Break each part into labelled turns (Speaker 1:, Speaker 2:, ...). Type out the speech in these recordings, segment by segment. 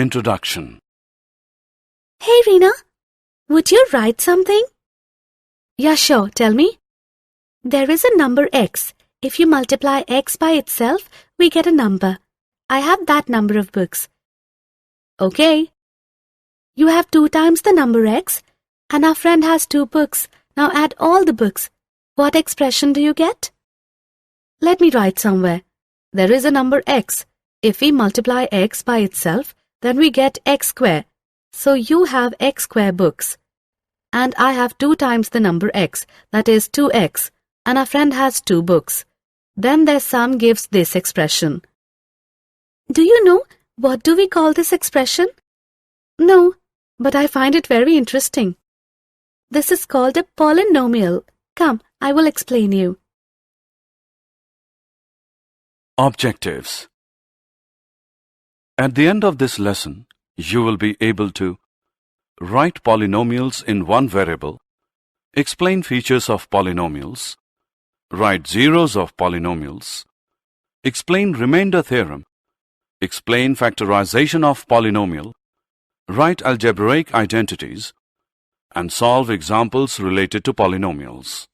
Speaker 1: Introduction.
Speaker 2: Hey Reena, would you write something? Yeah, sure, tell me. There is a number x. If you multiply x by itself, we get a number. I have that number of books. Okay. You have 2 times the number x, and our friend has 2 books. Now add all the books. What expression do you get? Let me write somewhere. There is a number x. If we multiply x by itself, then we get x square. So you have x square books. And I have 2 times the number x, that is 2x, and our friend has 2 books. Then their sum gives this expression. Do you know what do we call this expression? No, but I find it very interesting. This is called a polynomial. Come, I will explain you.
Speaker 1: Objectives. At the end of this lesson, you will be able to write polynomials in one variable, explain features of polynomials, write zeros of polynomials, explain remainder theorem, explain factorization of polynomial, write algebraic identities, and solve examples related to polynomials.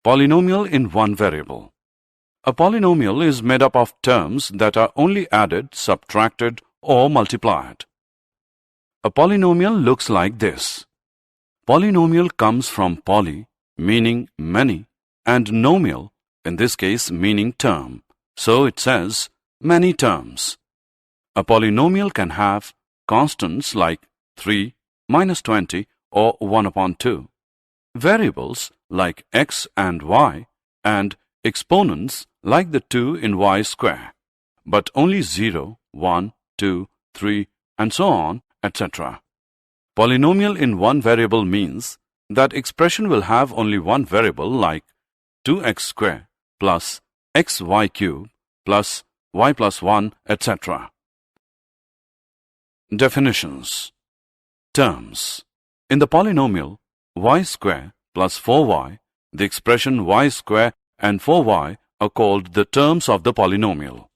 Speaker 1: Polynomial in one variable. A polynomial is made up of terms that are only added, subtracted, or multiplied. A polynomial looks like this. Polynomial comes from poly, meaning many, and nomial, in this case meaning term. So it says many terms. A polynomial can have constants like 3, -20, or 1/2. Variables like x and y, and exponents like the 2 in y square, but only 0, 1, 2, 3, and so on, etc. Polynomial in one variable means that expression will have only one variable like 2x square plus xy cube plus y plus 1, etc. Definitions. Terms. In the polynomial y square plus 4y, the expression y square and 4y are called the terms of the polynomial.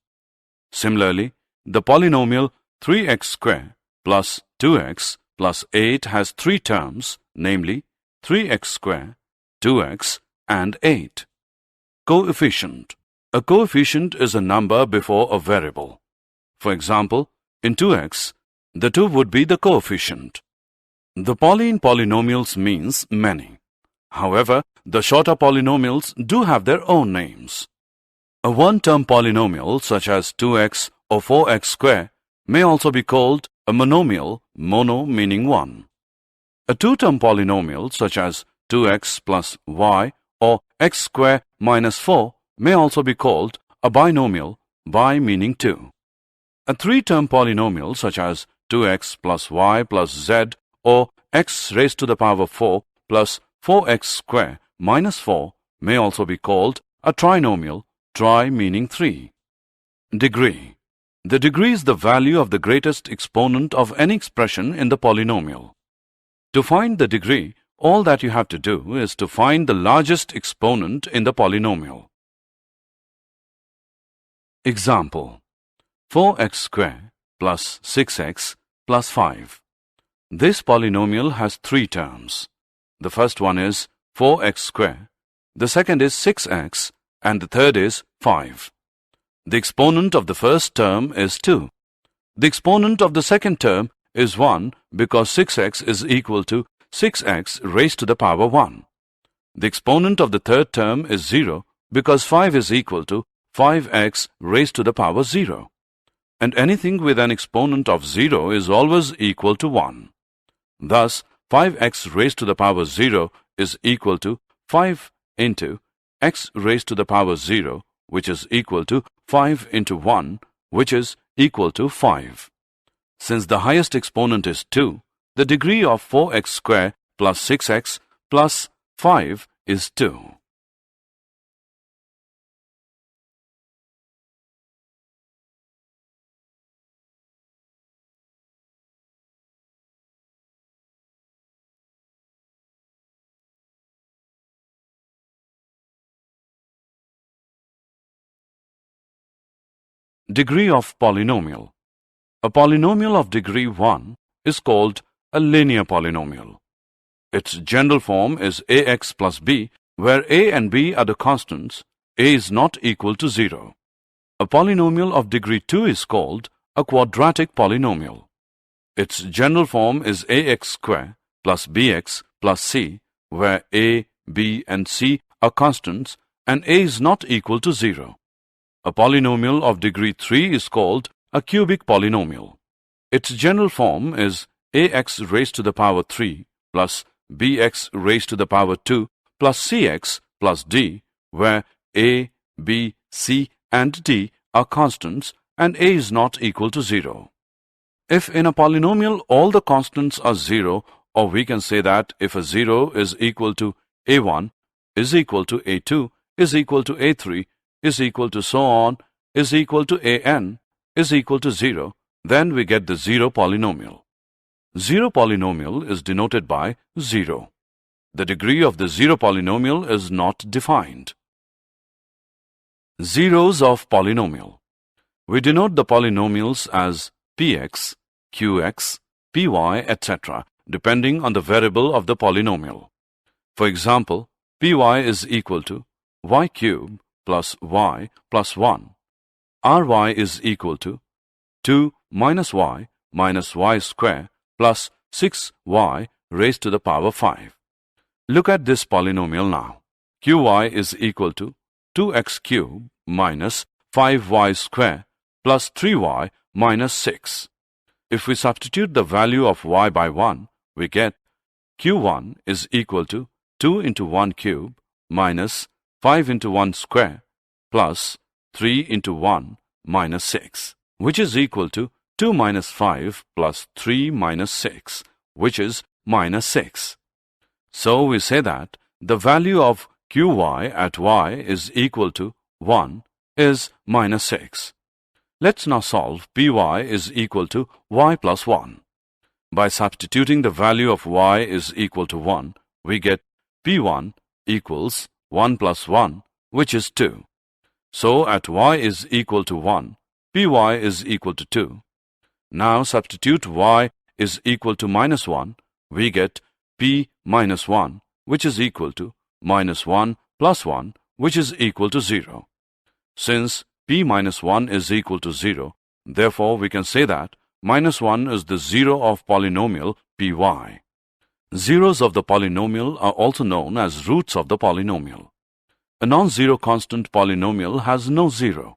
Speaker 1: Similarly, the polynomial 3x square plus 2x plus 8 has 3 terms, namely 3x square, 2x, and 8. Coefficient. A coefficient is a number before a variable. For example, in 2x, the 2 would be the coefficient. The poly in polynomials means many. However, the shorter polynomials do have their own names. A one-term polynomial such as 2x or 4x square may also be called a monomial, mono meaning 1. A two-term polynomial such as 2x plus y or x square minus 4 may also be called a binomial, bi meaning 2. A three-term polynomial such as 2x plus y plus z or x raised to the power 4 plus 4x square minus 4 may also be called a trinomial, tri meaning 3. Degree. The degree is the value of the greatest exponent of any expression in the polynomial. To find the degree, all that you have to do is to find the largest exponent in the polynomial. Example: 4x square plus 6x plus 5. This polynomial has 3 terms. The first one is 4x square, the second is 6x, and the third is 5. The exponent of the first term is 2. The exponent of the second term is 1 because 6x is equal to 6x raised to the power 1. The exponent of the third term is 0 because 5 is equal to 5x raised to the power 0. And anything with an exponent of 0 is always equal to 1. Thus, 5x raised to the power 0 is equal to 5 into x raised to the power 0, which is equal to 5 into 1, which is equal to 5. Since the highest exponent is 2, the degree of 4x square plus 6x plus 5 is 2. Degree of polynomial. A polynomial of degree 1 is called a linear polynomial. Its general form is ax plus b, where a and b are the constants. A is not equal to 0. A polynomial of degree 2 is called a quadratic polynomial. Its general form is ax square plus bx plus c, where a, b and c are constants and a is not equal to 0. A polynomial of degree 3 is called a cubic polynomial. Its general form is ax raised to the power 3 plus bx raised to the power 2 plus cx plus d, where a, b, c and d are constants and a is not equal to 0. If in a polynomial all the constants are 0, or we can say that if a 0 is equal to a1, is equal to a2, is equal to a3, is equal to so on, is equal to an, is equal to 0, then we get the zero polynomial. Zero polynomial is denoted by 0. The degree of the zero polynomial is not defined. Zeros of polynomial. We denote the polynomials as px, qx, py, etc., depending on the variable of the polynomial. For example, py is equal to y cube plus y plus 1. ry is equal to 2 minus y square plus 6y raised to the power 5. Look at this polynomial now. Qy is equal to 2x cube minus 5y square plus 3y minus 6. If we substitute the value of y by 1, we get q1 is equal to 2 into 1 cube minus 5 into 1 square plus 3 into 1 minus 6, which is equal to 2 minus 5 plus 3 minus 6, which is minus 6. So we say that the value of qy at y is equal to 1 is minus 6. Let's now solve py is equal to y plus 1. By substituting the value of y is equal to 1, we get p1 equals 1 plus 1, which is 2. So at y is equal to 1, py is equal to 2. Now substitute y is equal to minus 1, we get p minus 1, which is equal to minus 1 plus 1, which is equal to 0. Since p minus 1 is equal to 0, therefore we can say that minus 1 is the zero of polynomial py. Zeros of the polynomial are also known as roots of the polynomial. A non-zero constant polynomial has no zero.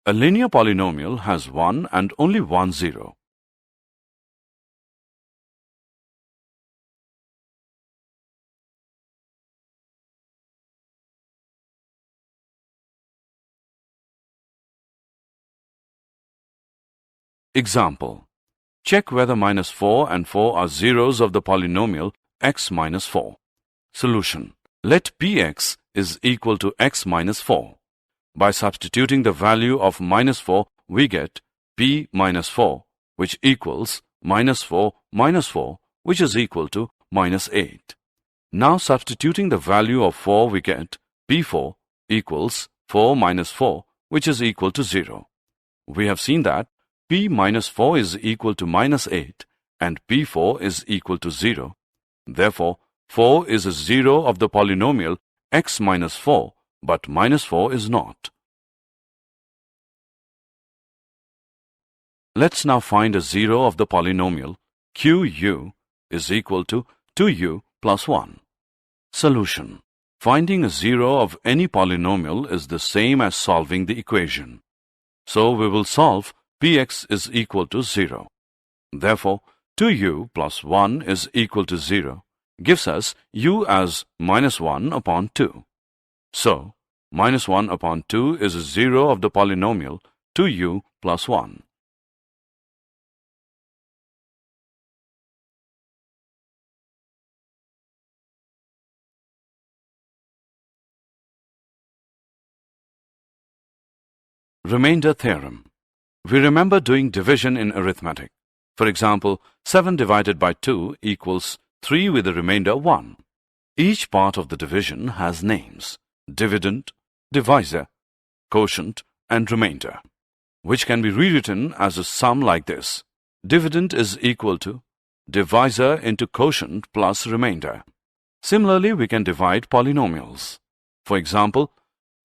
Speaker 1: A linear polynomial has one and only one zero. Example. Check whether minus 4 and 4 are zeros of the polynomial x minus 4. Solution. Let px is equal to x minus 4. By substituting the value of minus 4, we get p minus 4, which equals minus 4 minus 4, which is equal to minus 8. Now substituting the value of 4, we get p4 equals 4 minus 4, which is equal to 0. We have seen that p minus 4 is equal to minus 8 and p4 is equal to 0. Therefore, 4 is a zero of the polynomial x minus 4, but minus 4 is not. Let's now find a zero of the polynomial qu is equal to 2u plus 1. Solution. Finding a zero of any polynomial is the same as solving the equation. So we will solve px is equal to 0. Therefore, 2u plus 1 is equal to 0 gives us u as minus 1 upon 2. So, minus 1 upon 2 is a zero of the polynomial 2u plus 1. Remainder theorem. We remember doing division in arithmetic. For example, 7 divided by 2 equals 3 with the remainder 1. Each part of the division has names: dividend, divisor, quotient, and remainder. which can be rewritten as a sum like this. Dividend is equal to divisor into quotient plus remainder. Similarly, we can divide polynomials. For example,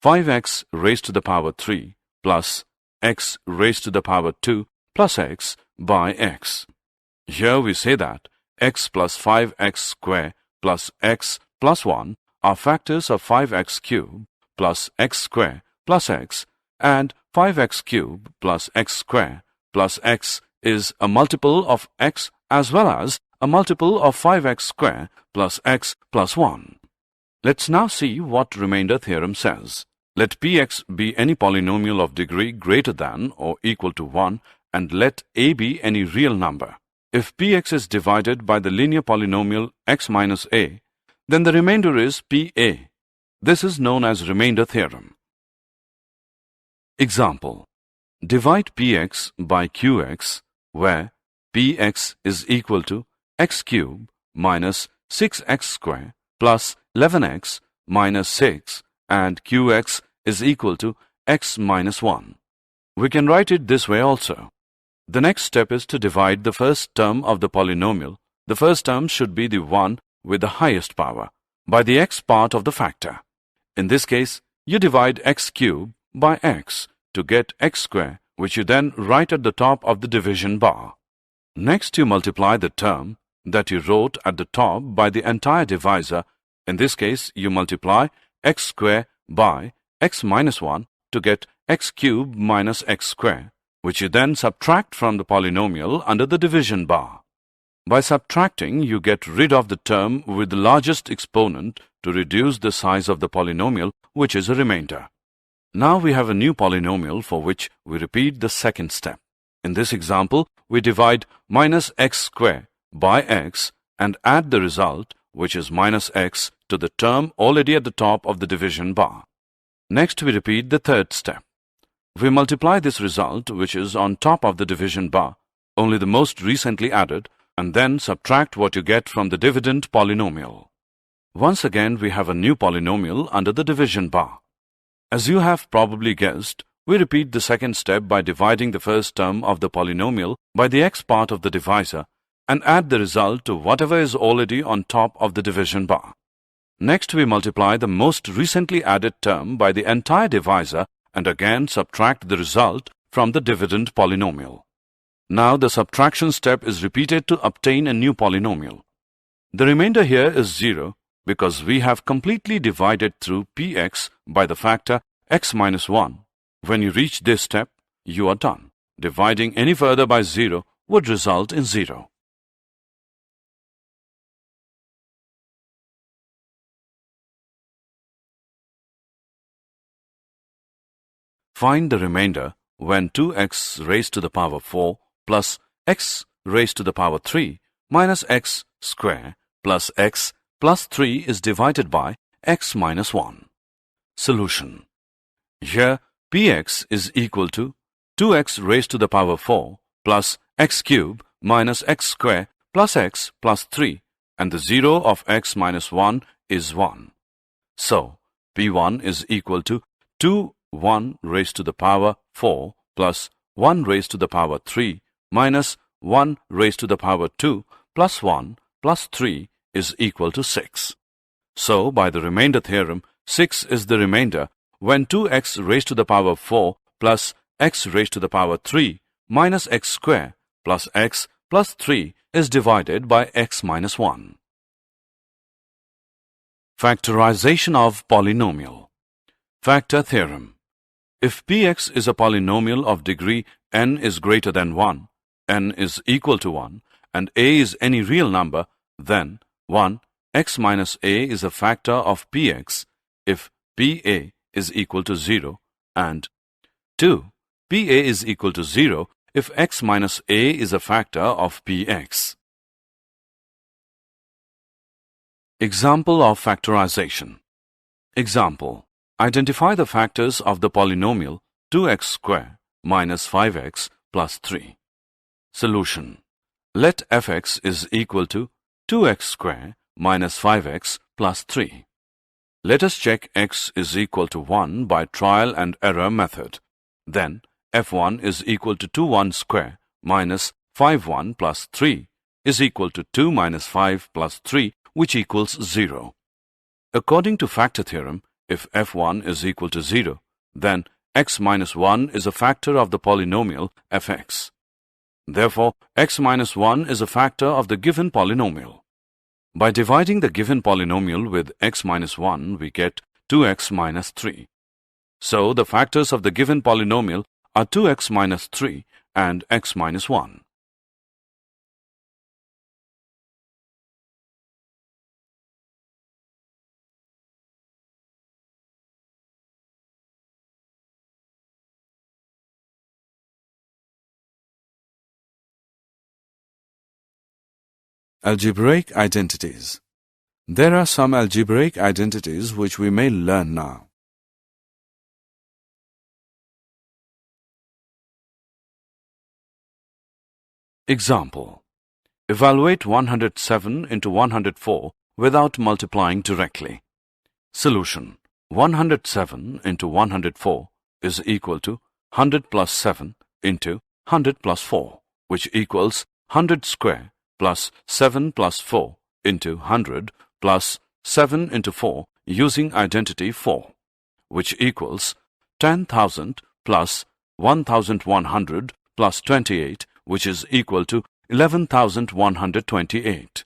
Speaker 1: 5x raised to the power 3 plus x raised to the power 2 plus x by x. Here we say that x plus 5x square plus x plus 1 are factors of 5x cubed plus x square plus x, and 5x cubed plus x square plus x is a multiple of x as well as a multiple of 5x square plus x plus 1. Let's now see what remainder theorem says. Let px be any polynomial of degree greater than or equal to 1, and let a be any real number. If px is divided by the linear polynomial x minus a, then the remainder is pa. This is known as remainder theorem. Example: divide px by qx, where px is equal to x cubed minus 6x square plus 11x minus 6, and qx is equal to x minus 1. We can write it this way also. The next step is to divide the first term of the polynomial. The first term should be the one with the highest power by the x part of the factor. In this case, you divide x cubed by x to get x square, which you then write at the top of the division bar. Next, you multiply the term that you wrote at the top by the entire divisor. In this case, you multiply x square by x minus 1 to get x cubed minus x square, which you then subtract from the polynomial under the division bar. By subtracting, you get rid of the term with the largest exponent to reduce the size of the polynomial, which is a remainder. Now we have a new polynomial for which we repeat the second step. In this example, we divide minus x square by x and add the result, which is minus x, to the term already at the top of the division bar. Next, we repeat the third step. We multiply this result, which is on top of the division bar, only the most recently added, and then subtract what you get from the dividend polynomial. Once again, we have a new polynomial under the division bar. As you have probably guessed, we repeat the second step by dividing the first term of the polynomial by the x part of the divisor and add the result to whatever is already on top of the division bar. Next, we multiply the most recently added term by the entire divisor and again subtract the result from the dividend polynomial. Now the subtraction step is repeated to obtain a new polynomial. The remainder here is 0 because we have completely divided through px by the factor x minus 1. When you reach this step, you are done. Dividing any further by 0 would result in 0. Find the remainder when 2x raised to the power 4 plus x raised to the power 3 minus x square plus x plus 3 is divided by x minus 1. Solution. Here, px is equal to 2x raised to the power 4 plus x cubed minus x square plus x plus 3, and the 0 of x minus 1 is 1. So, p1 is equal to 1 raised to the power 4 plus 1 raised to the power 3 minus 1 raised to the power 2 plus 1 plus 3 is equal to 6. So, by the remainder theorem, 6 is the remainder when 2x raised to the power 4 plus x raised to the power 3 minus x square plus x plus 3 is divided by x minus 1. Factorization of polynomial. Factor theorem. If px is a polynomial of degree n is greater than 1, n is equal to 1, and a is any real number, then 1, x minus a is a factor of px if pa is equal to 0, and 2, pa is equal to 0 if x minus a is a factor of px. Example of factorization. Example. Identify the factors of the polynomial 2x square minus 5x plus 3. Solution. Let fx is equal to 2x square minus 5x plus 3. Let us check x is equal to 1 by trial and error method. Then f1 is equal to 2 1 square minus 5 1 plus 3 is equal to 2 minus 5 plus 3, which equals 0. According to factor theorem, if f1 is equal to 0, then x minus 1 is a factor of the polynomial fx. Therefore, x minus 1 is a factor of the given polynomial. By dividing the given polynomial with x minus 1, we get 2x minus 3. So, the factors of the given polynomial are 2x minus 3 and x minus 1. Algebraic identities. There are some algebraic identities which we may learn now. Example. Evaluate 107 into 104 without multiplying directly. Solution. 107 into 104 is equal to 100 plus 7 into 100 plus 4, which equals 100 square plus 7 plus 4 into 100 plus 7 into 4 using identity 4, which equals 10,000 plus 1,100 plus 28, which is equal to 11,128.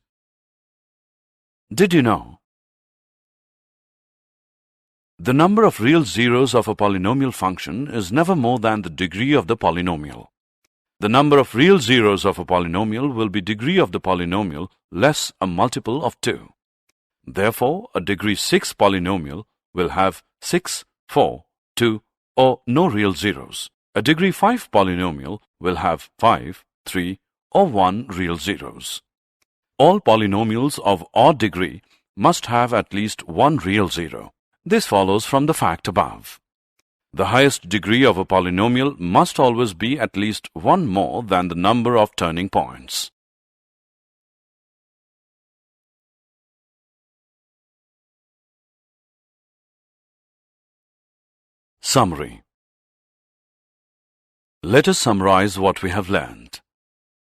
Speaker 1: Did you know? The number of real zeros of a polynomial function is never more than the degree of the polynomial. The number of real zeros of a polynomial will be degree of the polynomial less a multiple of 2. Therefore, a degree 6 polynomial will have 6, 4, 2, or no real zeros. A degree 5 polynomial will have 5, 3, or 1 real zeros. All polynomials of odd degree must have at least one real zero. This follows from the fact above. The highest degree of a polynomial must always be at least one more than the number of turning points. Summary. Let us summarize what we have learned.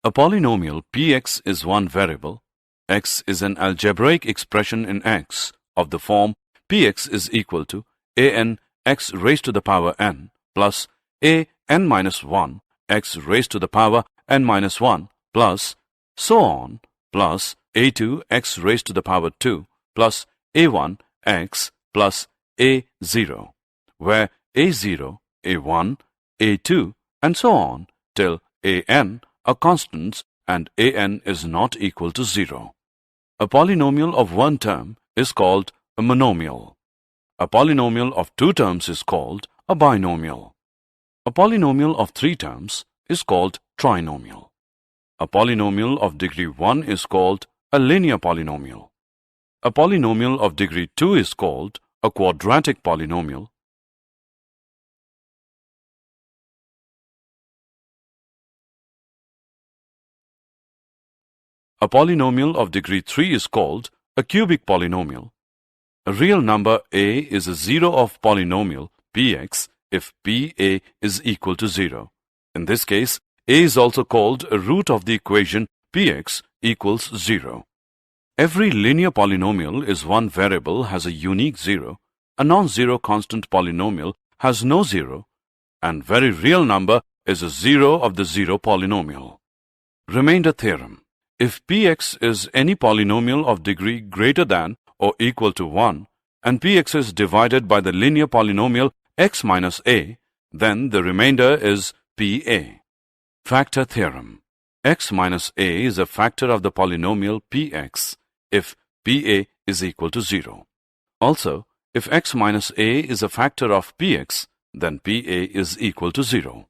Speaker 1: A polynomial px is one variable. X is an algebraic expression in X of the form px is equal to an x raised to the power n plus a n minus 1 x raised to the power n minus 1 plus so on plus a2 x raised to the power 2 plus a1 x plus a0, where a0, a1, a2 and so on till an are constants and an is not equal to 0. A polynomial of one term is called a monomial. A polynomial of two terms is called a binomial. A polynomial of three terms is called trinomial. A polynomial of degree 1 is called a linear polynomial. A polynomial of degree 2 is called a quadratic polynomial. A polynomial of degree 3 is called a cubic polynomial. A real number a is a zero of polynomial px if pa is equal to 0. In this case, a is also called a root of the equation px equals 0. Every linear polynomial is one variable has a unique zero, a non-zero constant polynomial has no zero, and very real number is a zero of the zero polynomial. Remainder theorem. If px is any polynomial of degree greater than or equal to 1, and px is divided by the linear polynomial x minus a, then the remainder is pa. Factor theorem. X minus a is a factor of the polynomial px if pa is equal to 0. Also, if x minus a is a factor of px, then pa is equal to 0.